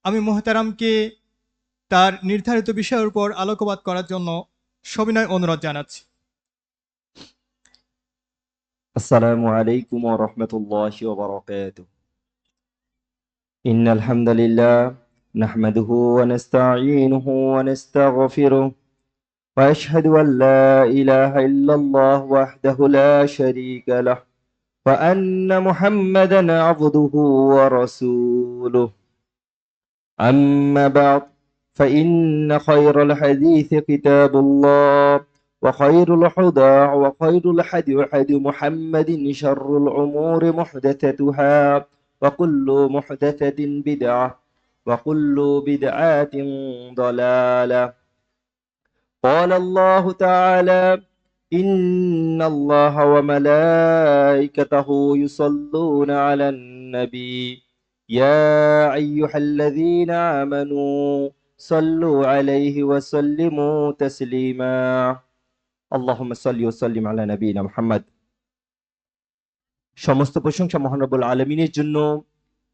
আমি মোহতারামকে তার নির্ধারিত বিষয়ের উপর আলোকপাত করার জন্য সবিনয় অনুরোধ জানাচ্ছি। আসসালামু আলাইকুম ওয়া রাহমাতুল্লাহি ওয়া বারাকাতুহু। ইন্নাল হামদালিল্লাহ নাহমাদুহু ওয়া নাস্তাঈনুহু ওয়া নাস্তাগফিরুহ ওয়া আশহাদু আল লা ইলাহা ইল্লাল্লাহ ওয়াহদাহু লা শারীকা লাহ ওয়া আন্না মুহাম্মাদান আবদুহু ওয়া রাসূলুহু। أما بعد فإن خير الحديث كتاب الله وخير الهدى وخير الهدي هدي محمد شر الأمور محدثاتها وكل محدثة بدعة وكل بدعة ضلالة. قال الله تعالى إن الله وملائكته يصلون على النبي يا أيها الذين آمنوا صلوا عليه وسلموا تسليما اللهم صل وسلم على نبينا محمد. সমস্ত প্রশংসা মহান রব্বুল আলামিনের জন্য,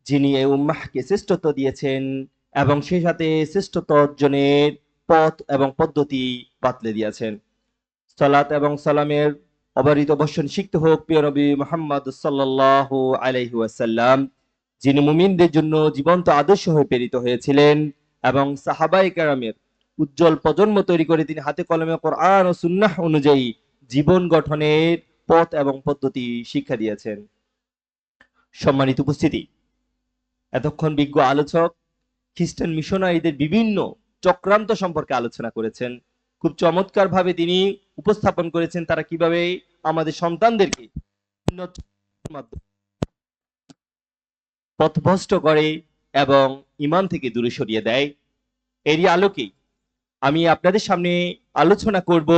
যিনি এই উম্মাহকে শ্রেষ্ঠত্ব দিয়েছেন এবং সেই সাথে শ্রেষ্ঠত্ব অর্জনের পথ এবং পদ্ধতি বাতলে দিয়েছেন। সালাত এবং সালামের অবারিত বর্ষণ শিখতে হোক প্রিয় নবী মুহাম্মদ সাল্লাল্লাহু আলাইহি ওয়াসাল্লাম, যিনি মুমিনদের জন্য জীবন্ত আদর্শ হয়ে প্রেরিত হয়েছিলেন এবং সাহাবায়ে কেরামের উজ্জ্বল প্রজন্ম তৈরি করে তিনি হাতে কলমে কোরআন ও সুন্নাহ অনুযায়ী জীবন গঠনের পথ এবং পদ্ধতি শিক্ষা দিয়েছেন। সম্মানিত উপস্থিতি, এতক্ষণ বিজ্ঞ আলোচক খ্রিস্টান মিশনারিদের বিভিন্ন চক্রান্ত সম্পর্কে আলোচনা করেছেন। খুব চমৎকার ভাবে তিনি উপস্থাপন করেছেন তারা কিভাবে আমাদের সন্তানদেরকে পথভ্রষ্ট করে এবং ঈমান থেকে দূরে সরিয়ে দেয়। এরই আলোকে আমি আপনাদের সামনে আলোচনা করব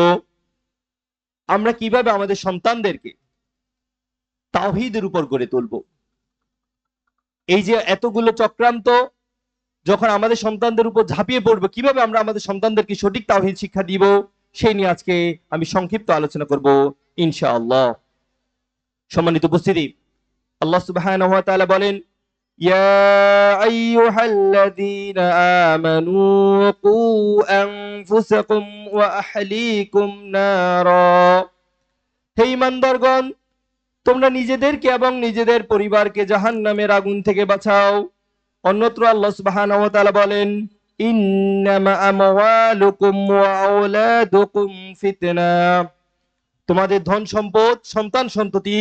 আমরা কিভাবে আমাদের সন্তানদেরকে তাওহীদের উপর গড়ে তুলব। এই যে এতগুলো চক্রান্ত যখন আমাদের সন্তানদের উপর ঝাঁপিয়ে পড়বে, কিভাবে আমরা আমাদের সন্তানদেরকে সঠিক তাওহীদ শিক্ষা দিব, সেই নিয়ে আজকে আমি সংক্ষিপ্ত আলোচনা করব ইনশাআল্লাহ। সম্মানিত উপস্থিতি, আল্লাহ সুবহানাহু ওয়া তাআলা বলেন, ইয়া আইয়ুহাল্লাযীনা আমানু কু আনফুসাকুম ওয়া আহলিকুম নারা। হে ঈমানদারগণ, তোমরা নিজেদেরকে এবং নিজেদের পরিবারকে জাহান্নামের আগুন থেকে বাঁচাও। অন্যত্র আল্লাহ সুবহানাহু ওয়া তাআলা বলেন, ইন্নামা আমওয়ালুকুম ওয়া আওলাদুকুম ফিতনা। তোমাদের ধন সম্পদ, সন্তান সন্ততি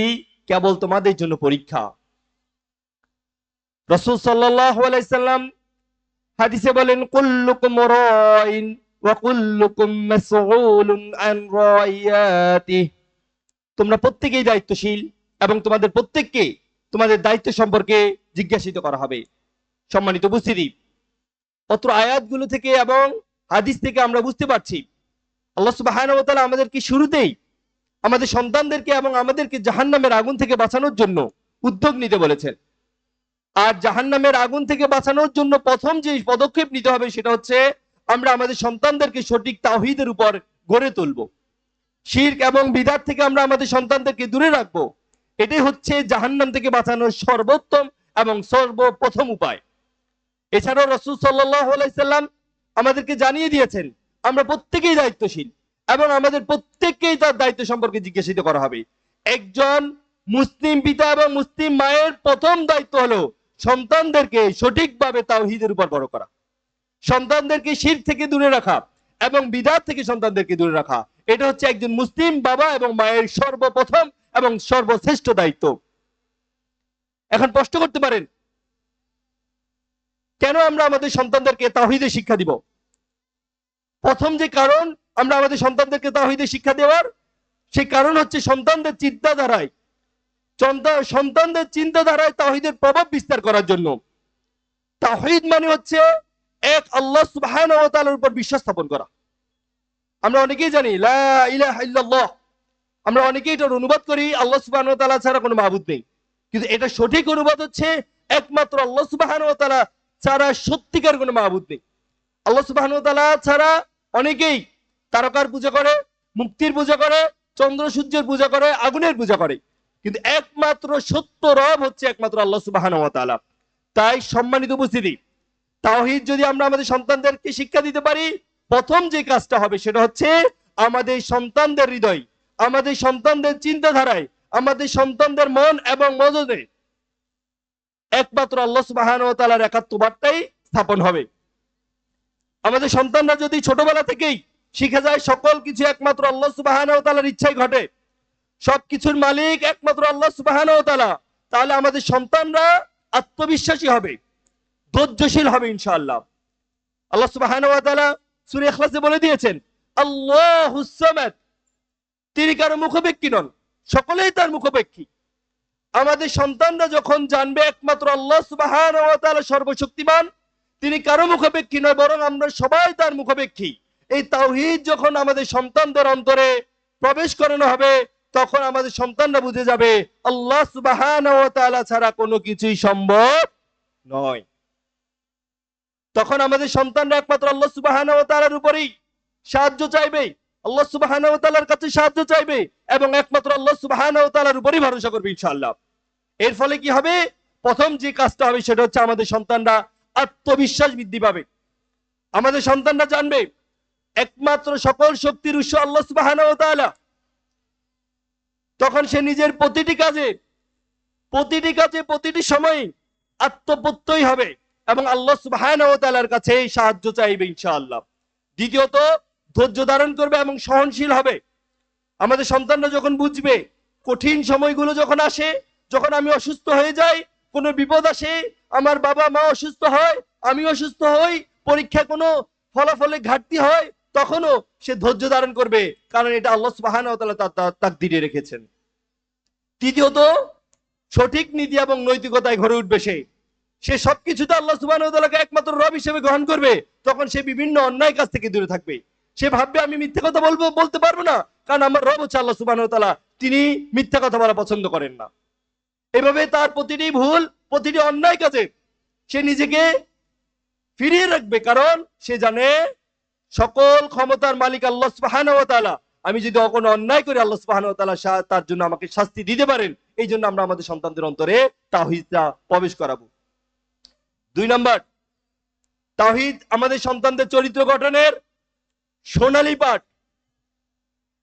কেবল তোমাদের জন্য পরীক্ষা। রাসূল সাল্লাল্লাহু আলাইহি সাল্লাম হাদিসে বলেন, কুল্লুকুম রাইন ওয়া কুল্লুকুম মাসউলুন আন রাইয়াতিহি। তোমরা প্রত্যেকেই দায়িত্বশীল এবং তোমাদের প্রত্যেককে তোমাদের দায়িত্ব সম্পর্কে জিজ্ঞাসিত করা হবে। সম্মানিত উপস্থিতি, অত্র আয়াতগুলো থেকে এবং হাদিস থেকে আমরা বুঝতে পারছি আল্লাহ সুবহানাহু ওয়া তাআলা আমাদেরকে শুরুতেই আমাদের সন্তানদেরকে এবং আমাদেরকে জাহান্নামের আগুন থেকে বাঁচানোর জন্য উদ্যোগ নিতে বলেছেন। আর জাহান্নামের আগুন থেকে বাঁচানোর জন্য প্রথম যে পদক্ষেপ নিতে হবে সেটা হচ্ছে আমরা আমাদের সন্তানদেরকে সঠিক তাওহীদের উপর গড়ে তুলব। শিরক এবং বিদআত থেকে আমরা আমাদের সন্তানদেরকে দূরে রাখবো। এটাই হচ্ছে জাহান্নাম থেকে বাঁচানোর সর্বোত্তম এবং সর্বপ্রথম উপায়। এছাড়াও রাসূল সাল্লাল্লাহু আলাইহি সাল্লাম আমাদেরকে জানিয়ে দিয়েছেন আমরা প্রত্যেকেই দায়িত্বশীল এবং আমাদের প্রত্যেককেই তার দায়িত্ব সম্পর্কে জিজ্ঞাসিত করা হবে। একজন মুসলিম পিতা এবং মুসলিম মায়ের প্রথম দায়িত্ব হলো সন্তানদেরকে সঠিকভাবে তাওহীদের উপর বড় করা, সন্তানদেরকে শিরক থেকে দূরে রাখা এবং বিদআত থেকে সন্তানদেরকে দূরে রাখা। এটা হচ্ছে একজন মুসলিম বাবা এবং মায়ের সর্বপ্রথম এবং সর্বশ্রেষ্ঠ দায়িত্ব। এখন প্রশ্ন করতে পারেন, কেন আমরা আমাদের সন্তানদেরকে তাওহীদের শিক্ষা দিব? প্রথম যে কারণ আমরা আমাদের সন্তানদেরকে তাওহীদের শিক্ষা দেওয়ার, সেই কারণ হচ্ছে সন্তানদের চিন্তাধারায় তাওহীদের প্রভাব বিস্তার করার জন্য। তাওহীদ মানে হচ্ছে এক আল্লাহ সুবহানাহু ওয়া তাআলার উপর বিশ্বাস স্থাপন করা। আমরা অনেকেই জানি লা ইলাহা ইল্লাল্লাহ, আমরা অনেকেই এটার অনুবাদ করি আল্লাহ সুবহানাহু ওয়া তাআলা ছাড়া কোনো মাবুদ নেই, কিন্তু এটা সঠিক অনুবাদ হচ্ছে একমাত্র আল্লাহ সুবহানাহু ওয়া তাআলা ছাড়া সত্যিকার কোনো মাবুদ নেই। আল্লাহ সুবহানাহু ওয়া তাআলা ছাড়া অনেকেই তারকার পূজা করে, মূর্তির পূজা করে, চন্দ্র সূর্যের পূজা করে, আগুনের পূজা করে, কিন্তু একমাত্র সত্য রব হচ্ছে একমাত্র আল্লাহ সুবহানাহু ওয়া তাআলা। তাই সম্মানিত উপস্থিতি, তাওহীদ যদি আমরা আমাদের সন্তানদেরকে শিক্ষা দিতে পারি, প্রথম যে কাজটা হবে সেটা হচ্ছে আমাদের সন্তানদের হৃদয়, আমাদের সন্তানদের চিন্তাধারায়, আমাদের সন্তানদের মন এবং মগজে একমাত্র আল্লাহ সুবহানাহু ওয়া তাআলার একাত্মবাদটাই স্থাপন হবে। আমাদের সন্তানরা যদি ছোটবেলা থেকেই শিখে যায় সকল কিছু একমাত্র আল্লাহ সুবহানাহু ওয়া তাআলার ইচ্ছায় ঘটে, সবকিছুর মালিক একমাত্র আল্লাহ সুবহানাহু ওয়া তাআলা, তাহলে আমাদের সন্তানরা আত্মবিশ্বাসী হবে, ধৈর্যশীল হবে ইনশাআল্লাহ। আল্লাহ সুবহানাহু ওয়া তাআলা সূরা ইখলাসে বলে দিয়েছেন, আল্লাহুস সামাদ, তিনি কারো মুখাপেক্ষী নন, সকলেই তার মুখাপেক্ষী। আমাদের সন্তানরা যখন জানবে একমাত্র আল্লাহ সুবহানাহু ওয়া তাআলা সর্বশক্তিমান, তিনি কারো মুখাপেক্ষী নয়, বরং আমরা সবাই তার মুখাপেক্ষী, এই তাওহীদ যখন আমাদের সন্তানদের অন্তরে প্রবেশ করানো হবে, তখন আমাদের সন্তানরা বুঝে যাবে আল্লাহ সুবহানাহু ওয়া তাআলা ছাড়া কোনো কিছুই সম্ভব নয়। তখন আমাদের সন্তানরা একমাত্র আল্লাহ সুবহানাহু ওয়া তাআলার উপরেই সাহায্য চাইবে, আল্লাহ সুবহানাহু ওয়া তাআলার কাছে সাহায্য চাইবে এবং একমাত্র আল্লাহ সুবহানাহু ওয়া তাআলার উপরেই ভরসা করবে ইনশাআল্লাহ। এর ফলে কি হবে? প্রথম যে কাজটা হবে সেটা হচ্ছে আমাদের সন্তানরা আত্মবিশ্বাস বৃদ্ধি পাবে। আমাদের সন্তানরা জানবে একমাত্র সকল শক্তির উৎস আল্লাহ সুবহানাহু ওয়া তাআলা। তখন সে নিজের প্রতিটি কাজে প্রতিটি সময়ে আত্মপ্রত্যয়ী হবে এবং আল্লাহ সুবহানাহু ওয়া তাআলার কাছে সাহায্য চাইবে ইনশাআল্লাহ। দ্বিতীয়ত, ধৈর্য ধারণ করবে এবং সহনশীল হবে। আমাদের সন্তানরা যখন বুঝবে কঠিন সময়গুলো যখন আসে, যখন আমি অসুস্থ হয়ে যাই, কোনো বিপদ আসে, আমার বাবা মা অসুস্থ হয়, আমি অসুস্থ হই, পরীক্ষায় কোনো ফলাফলে ঘাটতি হয়, তখনও সে ধৈর্য ধারণ করবে, কারণ এটা আল্লাহ সুবহানাহু ওয়া তাআলা তার তাকদীরে রেখেছেন। তৃতীয়ত, সঠিক নীতি এবং নৈতিকতায় গড়ে উঠবে সে সবকিছুতে আল্লাহ সুবহানাহু ওয়া তাআলাকে একমাত্র রব হিসেবে গ্রহণ করবে। তখন সে বিভিন্ন অন্যায় কাজ থেকে দূরে থাকবে। সে ভাববে আমি মিথ্যা কথা বলতে পারবো না, কারণ আমার রব হচ্ছে আল্লাহ সুবহানাহু ওয়া তাআলা, তিনি মিথ্যা কথা বলা পছন্দ করেন না। এভাবে তার প্রতিটি ভুল, প্রতিটি অন্যায় কাজে সে নিজেকে ফিরিয়ে রাখবে, কারণ সে জানে সকল ক্ষমতার মালিক আল্লাহ সুবহানাহু ওয়া তাআলা। আমি যদি কোনো অন্যায় করি, আল্লাহ সুবহানাহু ওয়া তাআলা তার জন্য আমাকে শাস্তি দিতে পারেন। এই জন্য আমরা আমাদের সন্তানদের অন্তরে তাওহীদটা প্রবেশ করাবো। 2 নম্বর, তাওহীদ আমাদের সন্তানদের চরিত্র গঠনের সোনালী পাঠ।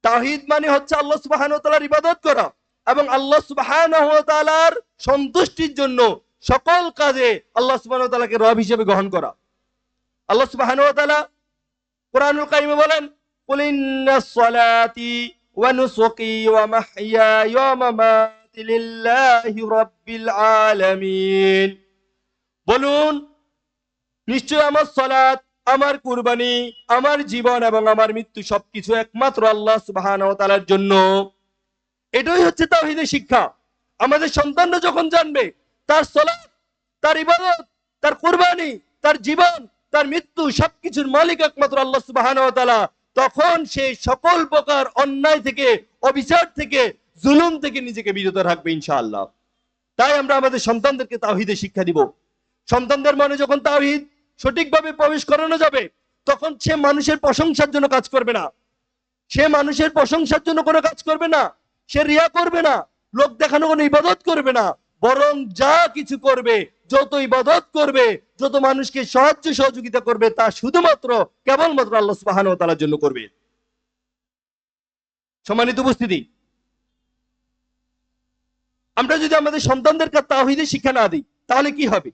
তাওহীদ মানে হচ্ছে আল্লাহ সুবহানাহু ওয়া তাআলার ইবাদত করা এবং আল্লাহ সুবহানাহু ওয়া তাআলার সন্তুষ্টির জন্য সকল কাজে আল্লাহ সুবহানাহু ওয়া তাআলাকে রব হিসেবে গ্রহণ করা। আল্লাহ সুবহানাহু ওয়া তাআলা কুরআনুল কারীমে বলেন, কুল ইন্নাস সালাতি ওয়া নুসুকি ওয়া মাহইয়ায়া ওয়া মামাতি লিল্লাহি রাব্বিল আলামিন। বলুন, নিশ্চয় আমার সালাত, আমার কুরবানি, আমার জীবন এবং আমার মৃত্যু সবকিছু একমাত্র আল্লাহ সুবহানাহু ওয়া তাআলার জন্য। এটাই হচ্ছে তাওহীদের শিক্ষা। আমাদের সন্তানরা যখন জানবে তার সালাত, তার ইবাদত, তার কুরবানি, তার জীবন, তার মৃত্যু সবকিছুর মালিক একমাত্র আল্লাহ সুবহানাহু ওয়া তাআলা, তখন সে সকল প্রকার অন্যায় থেকে, অবিচার থেকে, জুলুম থেকে নিজেকে বিরত রাখবে ইনশাআল্লাহ। তাই আমরা আমাদের সন্তানদেরকে তাওহীদের শিক্ষা দিব। সন্তানদের মনে যখন তাওহীদ সঠিকভাবে প্রবেশ করানো যাবে, তখন সে মানুষের প্রশংসার জন্য কাজ করবে না, সে মানুষের প্রশংসার জন্য কোনো কাজ করবে না, সে রিয়া করবে না, লোক দেখানো কোনো ইবাদত করবে না, বরং যা কিছু করবে, যত ইবাদত করবে, যত মানুষকে সাহায্য সহযোগিতা করবে, তা শুধুমাত্র কেবলমাত্র আল্লাহ সুবহানাহু ওয়া তাআলার জন্য করবে। সম্মানিত উপস্থিতি, আমরা যদি আমাদের সন্তানদেরকে তাওহীদের শিক্ষা না দিই তাহলে কি হবে?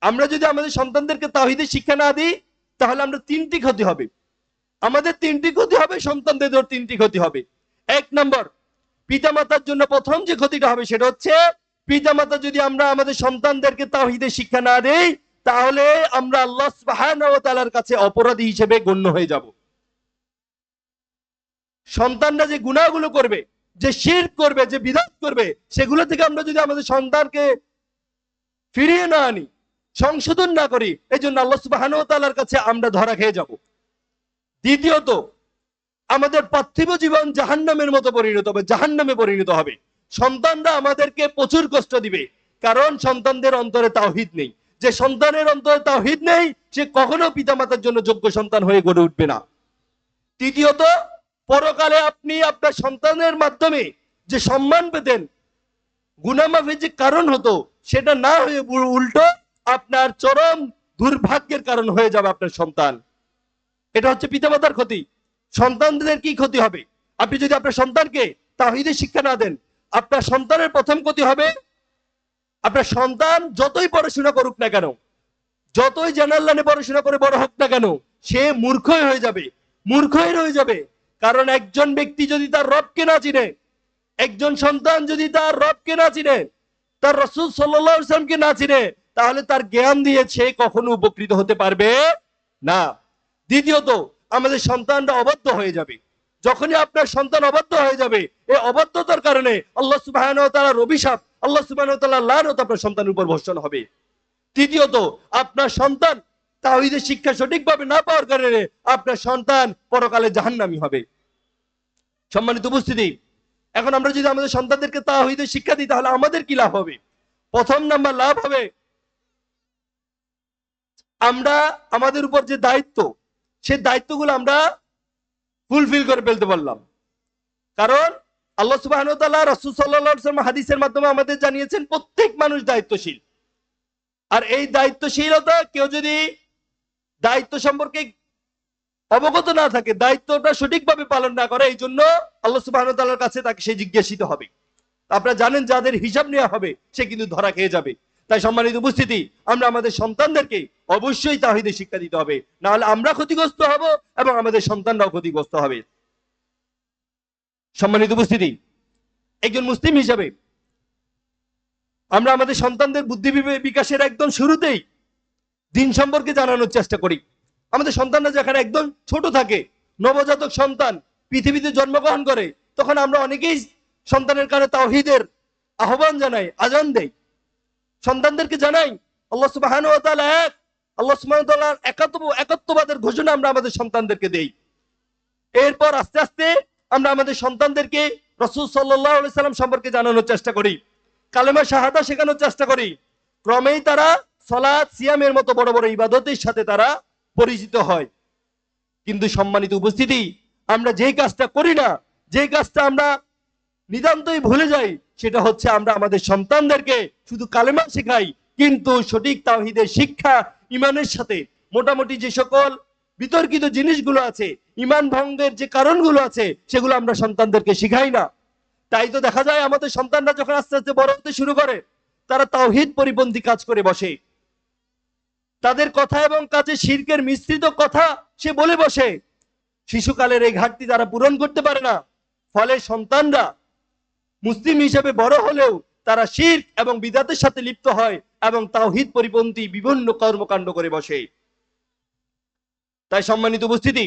আমরা যদি আমাদের সন্তানদেরকে তাওহীদের শিক্ষা না দিই তাহলে আমরা 3টি ক্ষতি হবে। আমাদের 3টি ক্ষতি হবে, সন্তানদের 3টি ক্ষতি হবে। 1 নম্বর, পিতামাতার জন্য প্রথম যে ক্ষতিটা হবে সেটা হচ্ছে, পিতামাতা যদি আমরা আমাদের সন্তানদেরকে তাওহীদের শিক্ষা না দেই তাহলে আমরা আল্লাহ সুবহানাহু ওয়া তাআলার কাছে অপরাধী হিসেবে গণ্য হয়ে যাব। সন্তানরা যে গুনাহগুলো করবে, যে শিরক করবে, যে বিদআত করবে, সেগুলো থেকে আমরা যদি আমাদের সন্তানকে ফিরিয়ে না আনি, সংশোধন না করি, এই জন্য আল্লাহ সুবহানাহু ওয়া তাআলার কাছে আমরা ধরা খেয়ে যাব। দ্বিতীয়ত, আমাদের পার্থিব জীবন জাহান্নামের মতো পরিণত হবে, জাহান্নামে পরিণত হবে। সন্তানরা আমাদেরকে প্রচুর কষ্ট দিবে, কারণ সন্তানদের অন্তরে তাওহীদ নেই। যে সন্তানের অন্তরে তাওহীদ নেই, সে কখনো পিতামাতার জন্য যোগ্য সন্তান হয়ে গড়ে উঠবে না। তৃতীয়ত, পরকালে আপনি আপনার সন্তানের মাধ্যমে যে সম্মান পেতেন, গুনাহ মাফের যে কারণ হতো, সেটা না হয়ে উল্টো আপনার চরম দুর্ভাগ্যের কারণ হয়ে যাবে আপনার সন্তান। এটা হচ্ছে পিতামাতার ক্ষতি। সন্তানদের কি ক্ষতি হবে? আপনি যদি আপনার সন্তানকে তাওহীদের শিক্ষা না দেন, আপনার সন্তানের প্রথম ক্ষতি হবে, আপনার সন্তান যতই পড়াশোনা করুক না কেন, যতই জেনারেল লাইনে পড়াশোনা করে বড় হোক না কেন, সে মূর্খই হয়ে যাবে, মূর্খই রয়ে যাবে। কারণ একজন ব্যক্তি যদি তার রবকে না চিনে, একজন সন্তান যদি তার রবকে না চিনে, তার রাসূল সাল্লাল্লাহু আলাইহি ওয়াসাল্লামকে না চিনে, তাহলে তার জ্ঞান দিয়ে সে কখনো উপকৃত হতে পারবে না। দ্বিতীয়ত, আমাদের সন্তানরা অবাধ্য হয়ে যাবে। যখনই আপনার সন্তান অবাধ্য হয়ে যাবে, এই অবাধ্যতার কারণে আল্লাহ সুবহানাহু ওয়া তাআলার অভিশাপ, আল্লাহ সুবহানাহু ওয়া তাআলার লানত আপনার সন্তানের উপর বর্ষণ হবে। তৃতীয়ত, আপনার সন্তান তাওহীদের শিক্ষা সঠিকভাবে না পাওয়ার কারণে আপনার সন্তান পরকালে জাহান্নামী হবে। সম্মানিত উপস্থিতি, এখন আমরা যদি আমাদের সন্তানদেরকে তাওহীদের শিক্ষা দিই, তাহলে আমাদের কি লাভ হবে? প্রথম নাম্বার লাভ হবে, আমরা আমাদের উপর যে দায়িত্ব, সেই দায়িত্বগুলো আমরা ফুলফিল করে ফেলতে পারলাম। কারণ আল্লাহ সুবহানাহু ওয়া তাআলা রাসূল সাল্লাল্লাহু আলাইহি ওয়াসাল্লাম হাদিসের মাধ্যমে আমাদের জানিয়েছেন প্রত্যেক মানুষ দায়িত্বশীল। আর এই দায়িত্বশীলতা, কেউ যদি দায়িত্ব সম্পর্কে অবগত না থাকে, দায়িত্বটা সঠিকভাবে পালন না করে, এই জন্য আল্লাহ সুবহানাহু ওয়া তাআলার কাছে তাকে সে জিজ্ঞাসিত হবে। আপনারা জানেন, যাদের হিসাব নেওয়া হবে সে কিন্তু ধরা খেয়ে যাবে। তাই সম্মানিত উপস্থিতি, আমরা আমাদের সন্তানদেরকে অবশ্যই তাওহীদের শিক্ষা দিতে হবে, না হলে আমরা ক্ষতিগ্রস্ত হব এবং আমাদের সন্তানরাও ক্ষতিগ্রস্ত হবে। সম্মানিত উপস্থিতি, একজন মুসলিম হিসাবে আমরা আমাদের সন্তানদের বুদ্ধি বিকাশের একদম শুরুতেই দিন সম্পর্কে জানানোর চেষ্টা করি। আমাদের সন্তানরা যেখানে একদম ছোট থাকে, নবজাতক সন্তান পৃথিবীতে জন্মগ্রহণ করে, তখন আমরা অনেকেই সন্তানের কানে তাওহীদের আহ্বান জানাই, আজান দেই, সন্তানদেরকে জানাই আল্লাহ সুবহানাহু ওয়া তাআলা এক, আল্লাহ সুবহানাহু ওয়া তাআলার একাত্মবাদের ঘোষণা আমরা আমাদের সন্তানদেরকে দেই। এরপর আস্তে আস্তে আমরা আমাদের সন্তানদেরকে রাসূল সাল্লাল্লাহু আলাইহি সাল্লাম সম্পর্কে জানানোর চেষ্টা করি, কালেমা শাহাদা শেখানোর চেষ্টা করি। ক্রমেই তারা সালাত, সিয়ামের মতো বড় বড় ইবাদতের সাথে তারা পরিচিত হয়। কিন্তু সম্মানিত উপস্থিতি, আমরা যেই কাজটা করি না, যেই কাজটা আমরা নিতান্তই ভুলে যাই, সেটা হচ্ছে আমরা আমাদের সন্তানদেরকে শুধু কালেমা শেখাই, কিন্তু সঠিক তাওহীদের শিক্ষা, ইমানের সাথে মোটামুটি যে সকল বিতর্কিত জিনিসগুলো আছে, ইমান ভঙ্গের যে কারণগুলো আছে, সেগুলো আমরা সন্তানদেরকে শিখাই না। তাই তো দেখা যায় আমাদের সন্তানরা যখন আস্তে আস্তে বড় হতে শুরু করে, তারা তাওহীদ পরিপন্থী কাজ করে বসে। তাদের কথা এবং কাজে শিরকের মিশ্রিত কথা সে বলে বসে। শিশুকালের এই ঘাটতি তারা পূরণ করতে পারে না। ফলে সন্তানরা মুসলিম হিসেবে বড় হলেও তারা শিরক এবং বিদআতের সাথে লিপ্ত হয় এবং তাওহীদ পরিপন্থী বিভিন্ন কর্মকাণ্ড করে বসে। তাই সম্মানিত উপস্থিতি,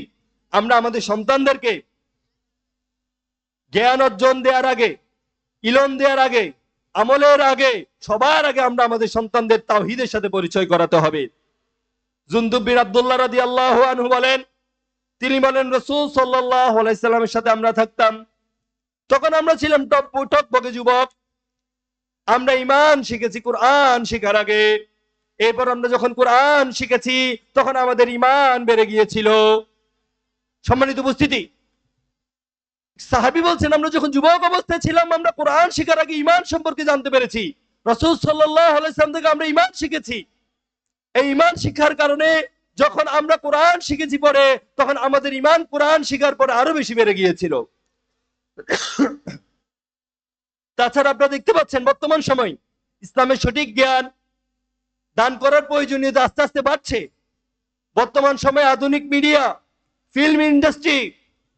আমরা আমাদের সন্তানদেরকে জ্ঞান অর্জন দেওয়ার আগে, ইলম দেওয়ার আগে, আমলের আগে, সবার আগে আমরা আমাদের সন্তানদের তাওহীদের সাথে পরিচয় করাতে হবে। জুনদুব বিন আব্দুল্লাহ রাদিয়াল্লাহু আনহু বলেন, তিনি বলেন, রাসূল সাল্লাল্লাহু আলাইহি সাল্লামের সাথে আমরা থাকতাম, তখন আমরা ছিলাম টকবকে যুবক। আমরা ঈমান শিখেছি কুরআন শেখার আগে। এরপর আমরা যখন কুরআন শিখেছি, তখন আমাদের ঈমান বেড়ে গিয়েছিল। সম্মানিত উপস্থিতি, সাহাবী বলছেন, আমরা যখন যুবক অবস্থায় ছিলাম, আমরা কোরআন শেখার আগে ঈমান সম্পর্কে জানতে পেরেছি। রাসূল সাল্লাল্লাহু আলাইহি ওয়াসাল্লাম থেকে আমরা ঈমান শিখেছি। এই ঈমান শিক্ষার কারণে যখন আমরা কোরআন শিখেছি পরে, তখন আমাদের ঈমান কোরআন শিখার পরে আরো বেশি বেড়ে গিয়েছিল। তাছাড়া আপনারা দেখতে পাচ্ছেন, বর্তমান সময় ইসলামের সঠিক জ্ঞান দান করার প্রয়োজনীয়তা আস্তে আস্তে বাড়ছে। বর্তমান সময়ে আধুনিক মিডিয়া, ফিল্ম ইন্ডাস্ট্রি,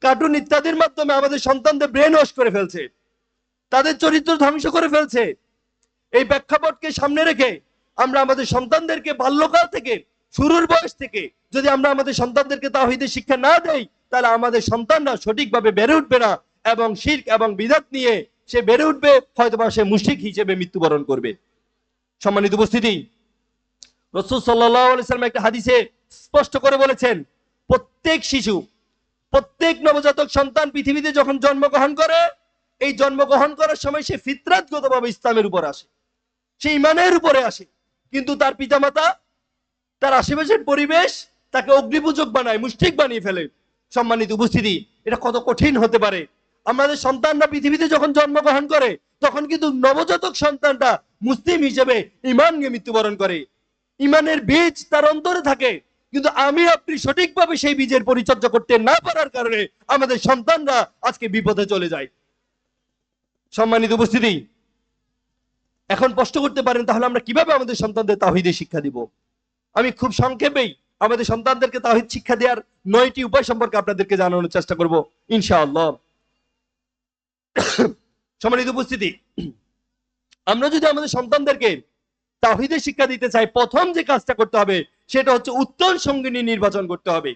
কার্টুন ইত্যাদির মাধ্যমে আমাদের সন্তানদের ব্রেন ওয়াশ করে ফেলছে, তাদের চরিত্র ধ্বংস করে ফেলছে। এই প্রেক্ষাপটকে সামনে রেখে আমরা আমাদের সন্তানদেরকে বাল্যকাল থেকে, শুরুর বয়স থেকে যদি আমরা আমাদের সন্তানদেরকে তাওহীদের শিক্ষা না দেই, তাহলে আমাদের সন্তানরা সঠিকভাবে বেড়ে উঠবে না এবং শিরক এবং বিদআত নিয়ে সে বেড়ে উঠবে, হয়তোবা সে মুশরিক হিসেবে মৃত্যুবরণ করবে। সম্মানিত উপস্থিতি, রাসূল সাল্লাল্লাহু আলাইহি ওয়াসাল্লাম একটা হাদিসে স্পষ্ট করে বলেছেন, প্রত্যেক শিশু, প্রত্যেক নবজাতক সন্তান পৃথিবীতে যখন জন্মগ্রহণ করে, এই জন্মগ্রহণ করার সময় সে ফিতরাতগতভাবে ইসলামের উপর আসে, সে ঈমানের উপরে আসে। কিন্তু তার পিতামাতা, তার আশেপাশের পরিবেশ তাকে অগ্নিপূজক বানায়, মুশরিক বানিয়ে ফেলে। সম্মানিত উপস্থিতি, এটা কত কঠিন হতে পারে। আমাদের সন্তানরা পৃথিবীতে যখন জন্মগ্রহণ করে, তখন কিন্তু নবজাতক সন্তানটা মুসলিম হিসেবে ঈমান নিয়ে মৃত্যুবরণ করে। ইমানের বীজ তার অন্তরে থাকে, কিন্তু আমি আপনি সঠিকভাবে সেই বীজের পরিচর্যা করতে না পারার কারণে আমাদের সন্তানরা আজকে বিপদে চলে যায়। সম্মানিত উপস্থিতি, এখন প্রশ্ন করতে পারেন তাহলে আমরা কিভাবে আমাদের সন্তানদের তাওহীদের শিক্ষা দিব? আমি খুব সংক্ষেপেই আমাদের সন্তানদেরকে তাওহীদ শিক্ষা দেওয়ার 9টি উপায় সম্পর্কে আপনাদেরকে জানানোর চেষ্টা করব ইনশাআল্লাহ। সম্মানিত উপস্থিতি, আমরা যদি আমাদের সন্তানদেরকে তাওহীদের শিক্ষা দিতে চাই, প্রথম যে কাজটা করতে হবে সেটা হচ্ছে উত্তম সঙ্গিনী নির্বাচন করতে হবে,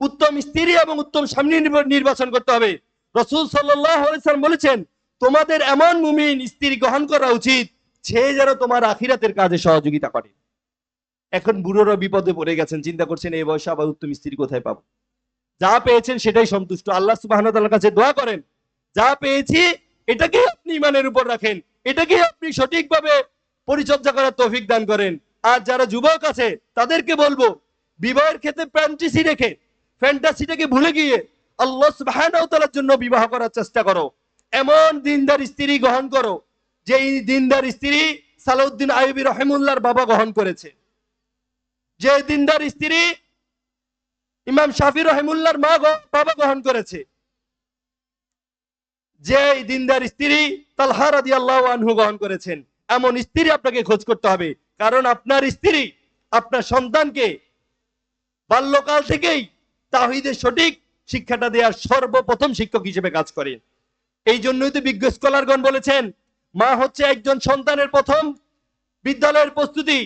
উত্তম স্ত্রী এবং উত্তম স্বামী নির্বাচন করতে হবে। রাসূল সাল্লাল্লাহু আলাইহি ওয়াসাল্লাম বলেছেন, তোমাদের এমন মুমিন স্ত্রী গ্রহণ করা উচিত সে যেন তোমার আখিরাতের কাজে সহযোগিতা করে। এখন বুড়োরা বিপদে পড়ে গেছেন, চিন্তা করছেন এই বয়সে আবার উত্তম স্ত্রী কোথায় পাবো? যা পেয়েছেন সেটাই সন্তুষ্ট, আল্লাহ সুবহানাহু ওয়া তাআলার কাছে দোয়া করেন, যা পেয়েছি এটাকে আপনি ইমানের উপর রাখেন, এটাকে আপনি সঠিকভাবে পরিচর্যা করার তৌফিক দান করেন। আর যারা যুবক আছে তাদেরকে বলবো, বিবাহের ক্ষেত্রে ফ্যান্টাসিটাকে ভুলে গিয়ে আল্লাহ সুবহানাহু ওয়া তাআলার জন্য বিবাহ করার চেষ্টা করো। এমন দিনদার স্ত্রী গ্রহণ করো যে দিনদার স্ত্রী সালাউদ্দিন আইয়ুবী রাহিমাহুল্লাহর বাবা গ্রহণ করেছে, যে দিনদার স্ত্রী ইমাম শাফি রহিমুল্লাহর বাবা গ্রহণ করেছে, যে দিনদার স্ত্রী তালহা রাদিয়াল্লাহু আনহু গ্রহণ করেছেন। এমন স্ত্রী আপনাকে খোঁজ করতে হবে, কারণ আপনার স্ত্রী আপনার সন্তানকে বাল্যকাল থেকেই তাওহীদের সঠিক শিক্ষাটা দেওয়ার সর্বপ্রথম শিক্ষক হিসেবে কাজ করে। এই জন্যই তো বিজ্ঞ স্কলারগণ বলেছেন, মা হচ্ছে একজন সন্তানের প্রথম বিদ্যালয়ের প্রস্তুতি।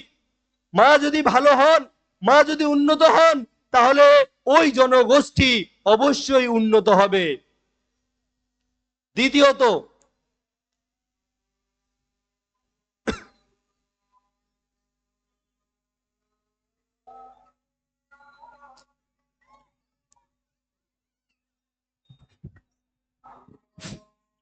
মা যদি ভালো হন, মা যদি উন্নত হন, তাহলে ওই জনগোষ্ঠী অবশ্যই উন্নত হবে। দ্বিতীয়ত,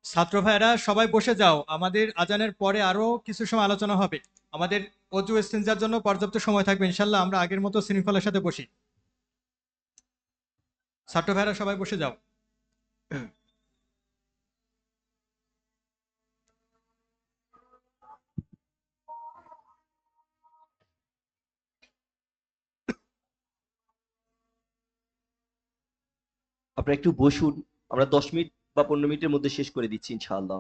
ছাত্র ভাইরা সবাই বসে যাও, আমাদের আজানের পরে আরো কিছু সময় আলোচনা হবে। আমাদের অজু ইস্তিনজার জন্য পর্যাপ্ত সময় থাকবে ইনশাল্লাহ। আমরা আগের মতো শৃঙ্খলার সাথে বসি। ছাত্র ভাইরা সবাই বসে যাও। আপনারা একটু বসুন, আমরা 10 মিনিট বা 15 মিনিটের মধ্যে শেষ করে দিচ্ছি ইনশাআল্লাহ।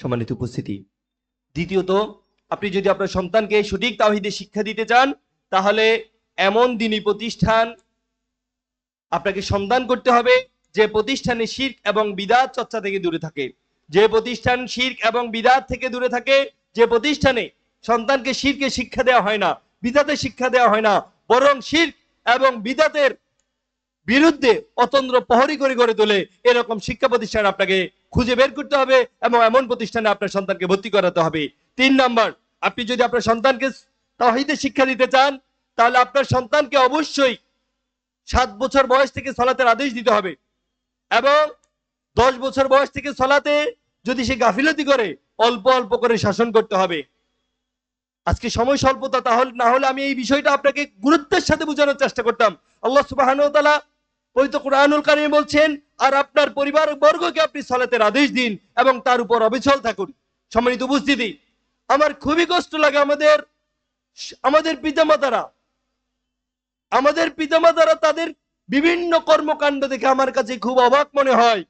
সম্মানিত উপস্থিতি, দ্বিতীয়ত, আপনি যদি আপনার সন্তানকে সঠিক তাওহীদের শিক্ষা দিতে চান, তাহলে এমন দ্বীনী প্রতিষ্ঠান আপনাকে সন্ধান করতে হবে যে প্রতিষ্ঠানে শিরক এবং বিদআত চর্চা থেকে দূরে থাকে, যে প্রতিষ্ঠান শিরক এবং বিদআত থেকে দূরে থাকে, যে প্রতিষ্ঠানে সন্তানকে শিরকে শিক্ষা দেওয়া হয় না, বিদআতের শিক্ষা দেওয়া হয় না, বরং শিরক এবং বিদআতের বিরুদ্ধে অতন্দ্র প্রহরী করে গড়ে তোলে, এরকম শিক্ষা প্রতিষ্ঠান আপনাকে খুঁজে বের করতে হবে এবং এমন প্রতিষ্ঠানে আপনার সন্তানকে ভর্তি করাতে হবে। 3 নাম্বার, আপনি যদি আপনার সন্তানকে তাওহীদের শিক্ষা দিতে চান, তাহলে আপনার সন্তানকে অবশ্যই 7 বছর বয়স থেকে সালাতের আদেশ দিতে হবে এবং 10 বছর বয়স থেকে সালাতে যদি সে গাফিলতি করে অল্প অল্প করে শাসন করতে হবে। আজকে সময় স্বল্পতা, তাহলে না হলে আমি এই বিষয়টা আপনাকে গুরুত্বের সাথে বোঝানোর চেষ্টা করতাম। আল্লাহ সুবহানাহু ওয়া তাআলা পবিত্র কুরআনুল কারীমে বলছেন, আর আপনার পরিবার বর্গকে আপনি সালাতের আদেশ দিন এবং তার উপর অবিচল থাকুন। সম্মানিত উপস্থিতি, আমার খুবই কষ্ট লাগে আমাদের পিতামাতারা তাদের বিভিন্ন কর্মকাণ্ড দেখে আমার কাছে খুব অবাক মনে হয়।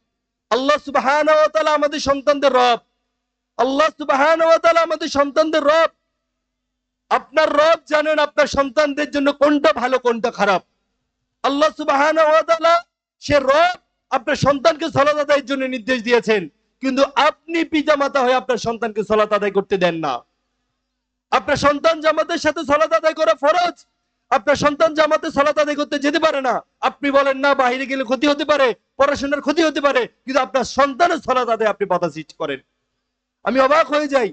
আল্লাহ সুবহানাহু ওয়া তাআলা আমাদের সন্তানদের রব। আল্লাহ সুবহানাহু ওয়া তাআলা আমাদের সন্তানদের রব। আপনার রব জানেন আপনার সন্তানদের জন্য কোনটা ভালো কোনটা খারাপ। আল্লাহ সুবহানাহু ওয়া তাআলা সে রব, আপনার সন্তানকে সালাত আদায়ের জন্য নির্দেশ দিয়েছেন, কিন্তু আপনি পিতামাতা হয়ে আপনার সন্তানকে সালাত আদায় করতে দেন না। আপনার সন্তান জামাতের সাথে সালাত আদায় করা ফরজ। আপনার সন্তান জামাতে সালাত আদায় করতে যেতে পারে না, আপনি বলেন না বাইরে গেলে ক্ষতি হতে পারে, পড়াশোনার ক্ষতি হতে পারে, কিন্তু আপনার সন্তানের সালাত আদায় আপনি বাধা সৃষ্টি করেন। আমি অবাক হয়ে যাই,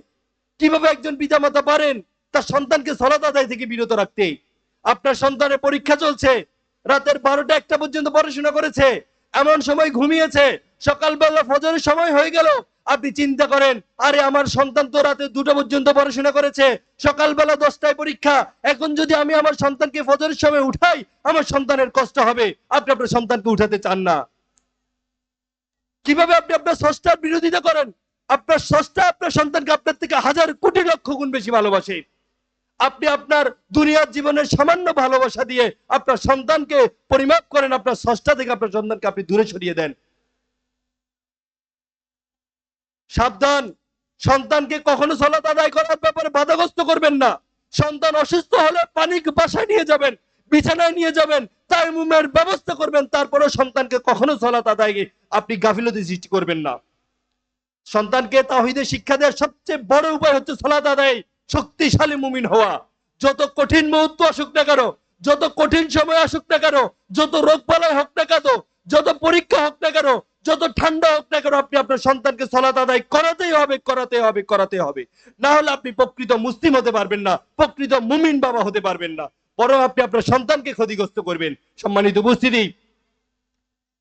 কিভাবে একজন পিতামাতা পারেন তার সন্তানকে সালাত আদায় থেকে বিরত রাখতে। আপনার সন্তানের পরীক্ষা চলছে, রাতের 12টা 1টা পর্যন্ত পড়াশোনা করেছে, এমন সময় ঘুমিয়েছে, সকালবেলা ফজরের সময় হয়ে গেল, আপনি চিন্তা করেন আরে আমার সন্তান তো রাতে 2টা পর্যন্ত পড়াশোনা করেছে, সকালবেলা 10টায় পরীক্ষা, এখন যদি আমি আমার সন্তানকে ফজরের সময় উঠাই আমার সন্তানের কষ্ট হবে। আপনি আপনার সন্তানকে উঠাতে চান না। কিভাবে আপনি আপনার স্রষ্টার বিরোধিতা করেন? আপনার স্রষ্টা আপনার সন্তানকে আপনার থেকে হাজার কোটি লক্ষ গুণ বেশি ভালোবাসে। আপনি আপনার দুনিয়ার জীবনের সামান্য ভালোবাসা দিয়ে আপনার সন্তানকে পরিমাপ করেন, আপনার স্রষ্টা থেকে আপনার সন্তানকে আপনি দূরে সরিয়ে দেন। সাবধান, সন্তানকে কখনো সালাত আদায় করার ব্যাপারে বাধাগ্রস্ত করবেন না। সন্তান অসুস্থ হলে পানি বাসায় নিয়ে যাবেন, বিছানায় নিয়ে যাবেন, তায়াম্মুমের ব্যবস্থা করবেন, তারপরে সন্তানকে কখনো সালাত আদায়ে আপনি গাফিলতি সৃষ্টি করবেন না। সন্তানকে তাওহীদের শিক্ষা দেওয়ার সবচেয়ে বড় উপায় হচ্ছে সালাত আদায় শক্তিশালী মুমিন হওয়া। যত কঠিন মুহূর্ত আসুক না কেন, যত কঠিন সময় আসুক না কেন, যত রোগ বালাই হোক না কেন, যত পরীক্ষা হোক না কেন, যত ঠান্ডা হোক না কেন, আপনি আপনার সন্তানকে সালাত আদায় করাতেই হবে। না হলে আপনি প্রকৃত মুসলিম হতে পারবেন না, প্রকৃত মুমিন বাবা হতে পারবেন না, বরং আপনি আপনার সন্তানকে ক্ষতিগ্রস্ত করবেন। সম্মানিত উপস্থিতি,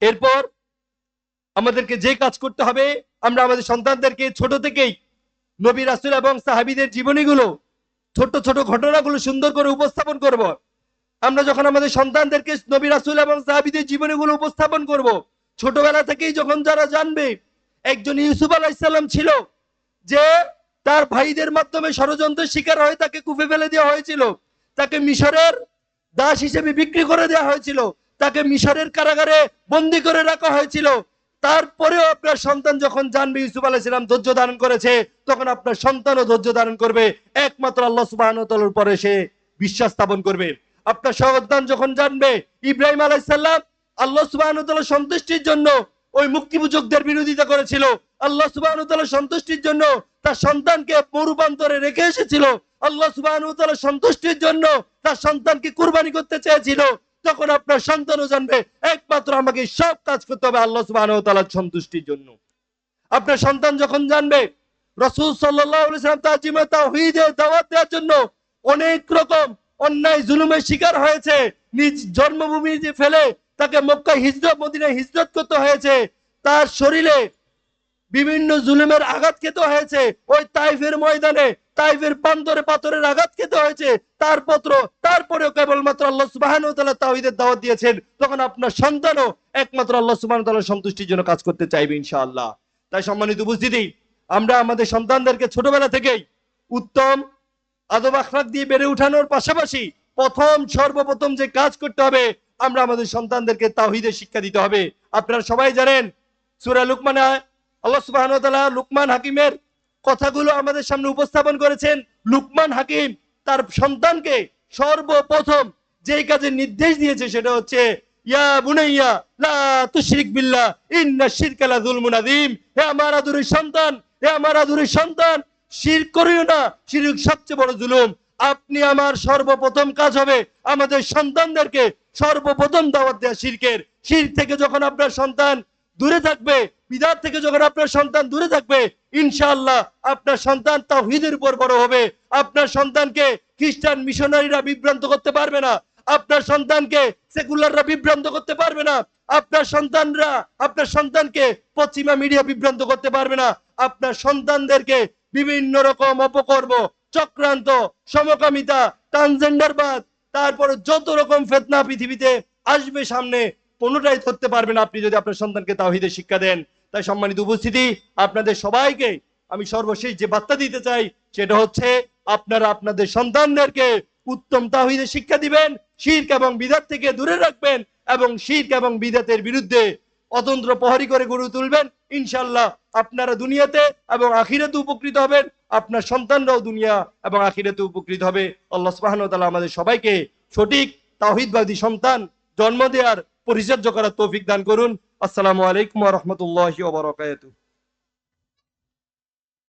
এরপর আমাদেরকে যে কাজ করতে হবে, আমরা আমাদের সন্তানদেরকে ছোট থেকেই নবী রাসূল এবং সাহাবীদের জীবনীগুলো, ছোট ছোট ঘটনাগুলো সুন্দর করে উপস্থাপন করব। আমরা যখন আমাদের সন্তানদেরকে নবী রাসূল এবং সাহাবীদের জীবনীগুলো উপস্থাপন করব, ছোটবেলা থেকেই যখন যারা জানবে একজন ইউসুফ আলাইহিস সালাম ছিল, যে তার ভাইদের মাধ্যমে ষড়যন্ত্রের শিকার হয়ে তাকে কূপে ফেলে দেওয়া হয়েছিল, তাকে মিশরের দাস হিসেবে বিক্রি করে দেওয়া হয়েছিল, তাকে মিশরের কারাগারে বন্দী করে রাখা হয়েছিল, তারপরেও আপনার সন্তান যখন জানবে ইউসুফ আলাইহিস সালাম ধৈর্য ধারণ করেছে, তখন আপনার সন্তানও ধৈর্য ধারণ করবে, একমাত্র আল্লাহ সুবহানাহু ওয়া তাআলার উপরে সে বিশ্বাস স্থাপন করবে। আপনার সন্তান যখন জানবে ইব্রাহিম আলাইহিস সালাম আল্লাহ সুবহানাহু ওয়া তাআলার সন্তুষ্টির জন্য ওই মুক্তিপূজকদের বিরোধিতা করেছিল, আল্লাহ সুবহানাহু ওয়া তাআলার সন্তুষ্টির জন্য তার সন্তানকে মরুপ্রান্তরে রেখে এসেছিল, আল্লাহ সুবহানাহু ওয়া তাআলার সন্তুষ্টির জন্য তার সন্তানকে কুরবানি করতে চেয়েছিল, তখন আপনার সন্তানও জানবে একমাত্র আমাকে সব কাজ করতে হবে আল্লাহ সুবহানাহু ওয়া তাআলার সন্তুষ্টির জন্য। আপনার সন্তান যখন জানবে রাসূল সাল্লাল্লাহু আলাইহি ওয়াসাল্লাম তাজিমে তাওহীদের দাওয়াত দেওয়ার জন্য অনেক রকম অন্যায় জুলুমের শিকার হয়েছে, নিজ জন্মভূমি ফেলে তাকে মক্কা হিজরত, মদিনায় হিজরত করতে হয়েছে, তার শরীরে বিভিন্ন জুলুমের আঘাত খেতে হয়েছে, ওই তাইফের ময়দানে তাইফের পান্তরে পাথরের আঘাত খেতে হয়েছে, তারপরেও কেবলমাত্র আল্লাহ সুবহানাহু ওয়া তাআলা তাওহীদের দাওয়াত দিয়েছেন, তখন আপনার সন্তানও একমাত্র আল্লাহ সুবহানাহু ওয়া তাআলার সন্তুষ্টির জন্য কাজ করতে চাইবে ইনশাআল্লাহ। তাই সম্মানিত উপস্থিতি, আমরা আমাদের সন্তানদেরকে ছোটবেলা থেকেই উত্তম আদব আখলাক দিয়ে বেড়ে উঠানোর পাশাপাশি সর্বপ্রথম যে কাজ করতে হবে, আমরা আমাদের সন্তানদেরকে তাওহীদের শিক্ষা দিতে হবে। আপনারা সবাই জানেন সূরা লুকমানে আল্লাহ সুবহানাহু ওয়া তাআলা লুকমান হাকিমের কথাগুলো আমাদের সামনে উপস্থাপন করেছেন। লুকমান হাকিম তার সন্তানকে সর্বপ্রথম যেই কাজের নির্দেশ দিয়েছে সেটা হচ্ছে ইয়া বুনাইয়া লা তুশরিক বিল্লাহ ইন্নাশ শিরকা লা যুলমুন আযীম। হে আমার আদরের সন্তান, হে আমার আদরের সন্তান, শিরক করিও না, শিরক সবচেয়ে বড় জুলুম। আপনি আমার সর্বপ্রথম কাজ হবে আমাদের সন্তানদেরকে সর্বপ্রথম দাওয়াত দেওয়া শিরকের। শিরক থেকে যখন আপনার সন্তান দূরে থাকবে, বিদআত থেকে যখন আপনার সন্তান দূরে থাকবে, ইনশাআল্লাহ আপনার সন্তান তাওহীদের উপর বড় হবে। আপনার সন্তানকে খ্রিস্টান মিশনারিরা বিভ্রান্ত করতে পারবে না, আপনার সন্তানকে সেকুলাররা বিভ্রান্ত করতে পারবে না, আপনার সন্তানকে পশ্চিমা মিডিয়া বিভ্রান্ত করতে পারবে না। আপনার সন্তানদেরকে বিভিন্ন রকম অপকর্ম, চক্রান্ত, সমকামিতা, ট্রান্সজেন্ডারবাদ, তারপরে যত রকম ফিতনা পৃথিবীতে আসবে সামনে, কোনোটাই ধরতে পারবেন আপনি যদি আপনার সন্তানকে তাওহীদের শিক্ষা দেন। তাই সম্মানিত উপস্থিতি, আপনাদের সবাইকে আমি সর্বশেষ যে বার্তা দিতে চাই সেটা হচ্ছে, আপনারা আপনাদের সন্তানদেরকে উত্তম তাওহীদের শিক্ষা দিবেন, শিরক এবং বিদআত থেকে দূরে রাখবেন এবং শিরক এবং বিদআতের বিরুদ্ধে অতন্ত্র প্রহরী করে গড়ে তুলবেন। ইনশাআল্লাহ আপনারা দুনিয়াতে এবং আখিরাতে উপকৃত হবেন, আপনার সন্তানরাও দুনিয়া এবং আখিরাতে উপকৃত হবে। আল্লাহ সুবহানাহু ওয়া তাআলা আমাদের সবাইকে সঠিক তাওহীদবাদী সন্তান জন্ম দেওয়ার, পরিচর্যা করার তৌফিক দান করুন। আসসালামু আলাইকুম ওয়া রাহমাতুল্লাহি ওয়া বারাকাতুহু।